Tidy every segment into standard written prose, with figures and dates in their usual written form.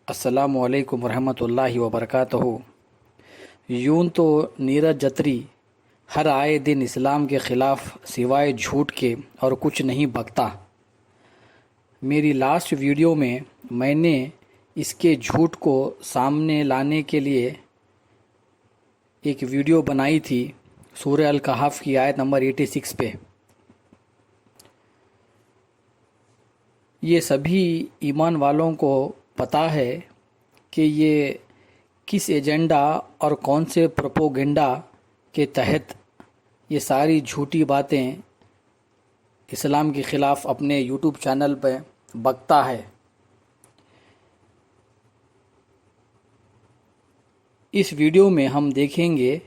अस्सलामु अलैकुम रहमतुल्लाहि व बरकातहू। यूं तो नीरज जत्री हर आए दिन इस्लाम के ख़िलाफ़ सिवाय झूठ के और कुछ नहीं बकता। मेरी लास्ट वीडियो में मैंने इसके झूठ को सामने लाने के लिए एक वीडियो बनाई थी सूरह अल कहफ की आयत नंबर 86 पे। ये सभी ईमान वालों को पता है कि ये किस एजेंडा और कौन से प्रोपोगेंडा के तहत ये सारी झूठी बातें इस्लाम के ख़िलाफ़ अपने यूट्यूब चैनल पर बकता है। इस वीडियो में हम देखेंगे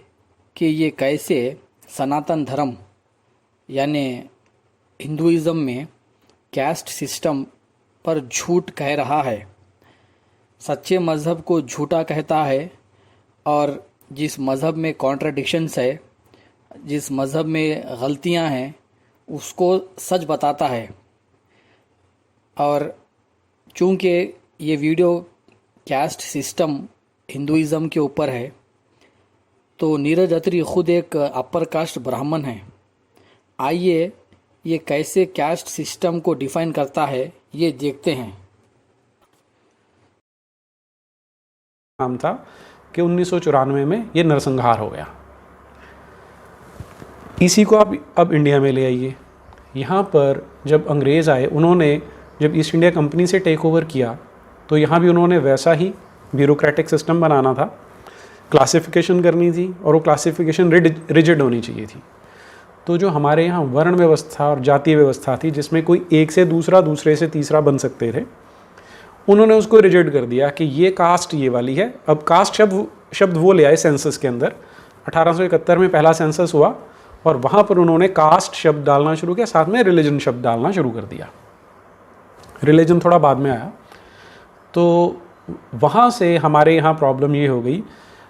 कि ये कैसे सनातन धर्म यानी हिंदुइज़म में कैस्ट सिस्टम पर झूठ कह रहा है, सच्चे मज़हब को झूठा कहता है और जिस मज़हब में कॉन्ट्रडिक्शंस है, जिस मज़हब में गलतियां हैं, उसको सच बताता है। और चूँकि ये वीडियो कैस्ट सिस्टम हिंदुइज़म के ऊपर है, तो नीरज अत्री ख़ुद एक अपर कास्ट ब्राह्मण है। आइए ये कैसे कैस्ट सिस्टम को डिफ़ाइन करता है ये देखते हैं। नाम था कि 1994 में ये नरसंहार हो गया। इसी को आप अब इंडिया में ले आइए। यहाँ पर जब अंग्रेज़ आए, उन्होंने जब ईस्ट इंडिया कंपनी से टेक ओवर किया तो यहाँ भी उन्होंने वैसा ही ब्यूरोक्रेटिक सिस्टम बनाना था, क्लासिफिकेशन करनी थी और वो क्लासिफिकेशन रिजिड होनी चाहिए थी। तो जो हमारे यहाँ वर्ण व्यवस्था और जातीय व्यवस्था थी जिसमें कोई एक से दूसरा, दूसरे से तीसरा बन सकते थे, उन्होंने उसको रिजेक्ट कर दिया कि ये कास्ट ये वाली है। अब कास्ट शब्द वो ले आए सेंसस के अंदर। 1871 में पहला सेंसस हुआ और वहाँ पर उन्होंने कास्ट शब्द डालना शुरू किया, साथ में रिलीजन शब्द डालना शुरू कर दिया। रिलीजन थोड़ा बाद में आया। तो वहाँ से हमारे यहाँ प्रॉब्लम ये हो गई।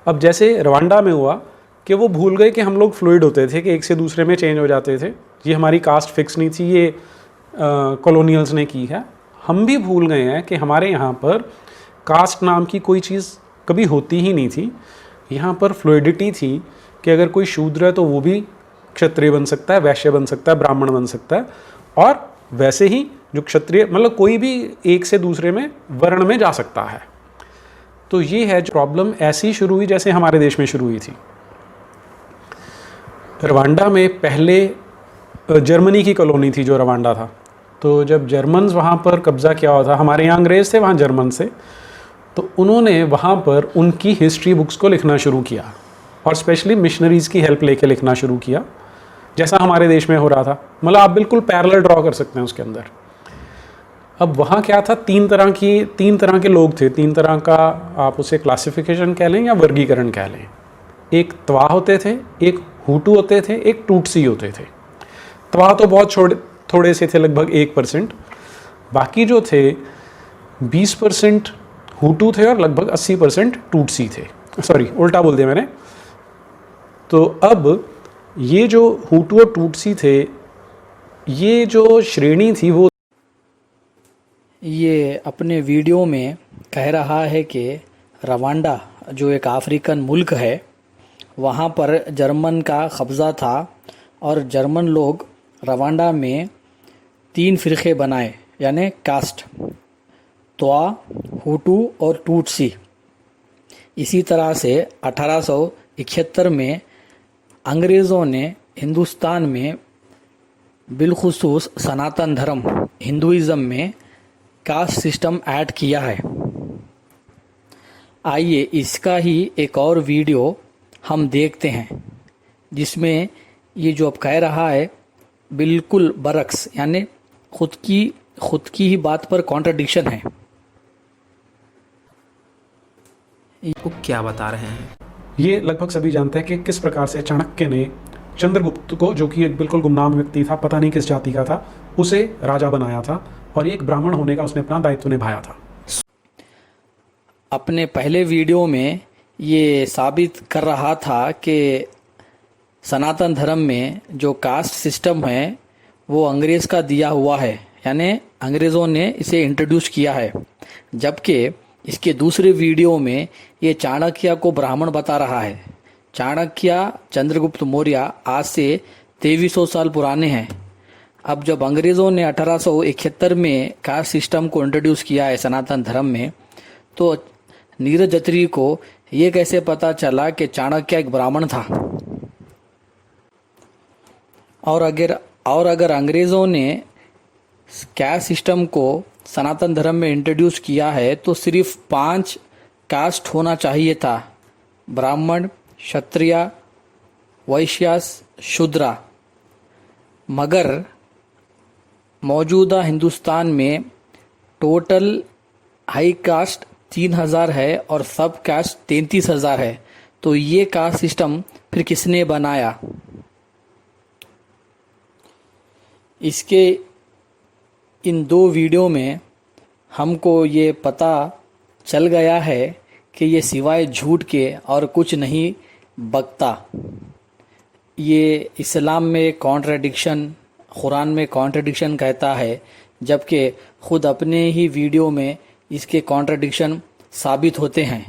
अब जैसे रवांडा में हुआ कि वो भूल गए कि हम लोग फ्लूइड होते थे, कि एक से दूसरे में चेंज हो जाते थे। ये हमारी कास्ट फिक्स नहीं थी, ये कॉलोनियल्स ने की है। हम भी भूल गए हैं कि हमारे यहाँ पर कास्ट नाम की कोई चीज़ कभी होती ही नहीं थी। यहाँ पर फ्लूइडिटी थी कि अगर कोई शूद्र है तो वो भी क्षत्रिय बन सकता है, वैश्य बन सकता है, ब्राह्मण बन सकता है। और वैसे ही जो क्षत्रिय मतलब कोई भी एक से दूसरे में वर्ण में जा सकता है। तो ये है जो प्रॉब्लम ऐसी शुरू हुई जैसे हमारे देश में शुरू हुई थी। रवांडा में पहले जर्मनी की कॉलोनी थी जो रवांडा था। तो जब जर्मन्स वहाँ पर कब्ज़ा किया हुआ था, हमारे यहाँ अंग्रेज़ थे, वहाँ जर्मन से, तो उन्होंने वहाँ पर उनकी हिस्ट्री बुक्स को लिखना शुरू किया और स्पेशली मिशनरीज़ की हेल्प लेके लिखना शुरू किया, जैसा हमारे देश में हो रहा था। मतलब आप बिल्कुल पैरेलल ड्रॉ कर सकते हैं उसके अंदर। अब वहाँ क्या था, तीन तरह के लोग थे, तीन तरह का आप उसे क्लासिफिकेशन कह लें या वर्गीकरण कह लें। एक तवा होते थे, एक हुटू होते थे, एक टूटसी होते थे। तवा तो बहुत थोड़े से थे, लगभग 1%। बाकी जो थे 20% हुटू थे और लगभग 80% टूटसी थे। सॉरी, उल्टा बोल दिया मैंने। तो अब ये जो हुटू और टूटसी थे, ये जो श्रेणी थी वो ये अपने वीडियो में कह रहा है कि रवांडा जो एक अफ्रीकन मुल्क है, वहाँ पर जर्मन का कब्ज़ा था और जर्मन लोग रवांडा में 3 फ़िरक़े बनाए, यानी कास्ट, त्वा, हुटू और टूटसी। इसी तरह से 1871 में अंग्रेज़ों ने हिंदुस्तान में बिलखुसूस सनातन धर्म हिंदुइज़म में कास्ट सिस्टम ऐड किया है। आइए इसका ही एक और वीडियो हम देखते हैं, जिसमें ये जो अब कह रहा है बिल्कुल बरक्स, यानी खुद की ही बात पर कॉन्ट्रडिक्शन है। को क्या बता रहे हैं? ये लगभग सभी जानते हैं कि किस प्रकार से चाणक्य ने चंद्रगुप्त को, जो कि एक बिल्कुल गुमनाम व्यक्ति था, पता नहीं किस जाति का था, उसे राजा बनाया था और एक ब्राह्मण होने का उसने अपना दायित्व निभाया था। अपने पहले वीडियो में ये साबित कर रहा था कि सनातन धर्म में जो कास्ट सिस्टम है वो अंग्रेज़ का दिया हुआ है, यानी अंग्रेज़ों ने इसे इंट्रोड्यूस किया है। जबकि इसके दूसरे वीडियो में ये चाणक्य को ब्राह्मण बता रहा है। चाणक्य चंद्रगुप्त मौर्य आज से 2300 साल पुराने हैं। अब जब अंग्रेज़ों ने 1871 में कास्ट सिस्टम को इंट्रोड्यूस किया है सनातन धर्म में, तो नीरज अत्री को ये कैसे पता चला कि चाणक्य एक ब्राह्मण था? और अगर अंग्रेज़ों ने कास्ट सिस्टम को सनातन धर्म में इंट्रोड्यूस किया है तो सिर्फ 5 कास्ट होना चाहिए था, ब्राह्मण, क्षत्रिय, वैश्य, शूद्र। मगर मौजूदा हिंदुस्तान में टोटल हाई कास्ट 3000 है और सब कास्ट 33,000 है। तो ये कास्ट सिस्टम फिर किसने बनाया? इसके इन 2 वीडियो में हमको ये पता चल गया है कि ये सिवाय झूठ के और कुछ नहीं बकता। ये इस्लाम में कॉन्ट्रडिक्शन, कुरान में कॉन्ट्रडिक्शन कहता है, जबकि खुद अपने ही वीडियो में इसके कॉन्ट्रडिक्शन साबित होते हैं।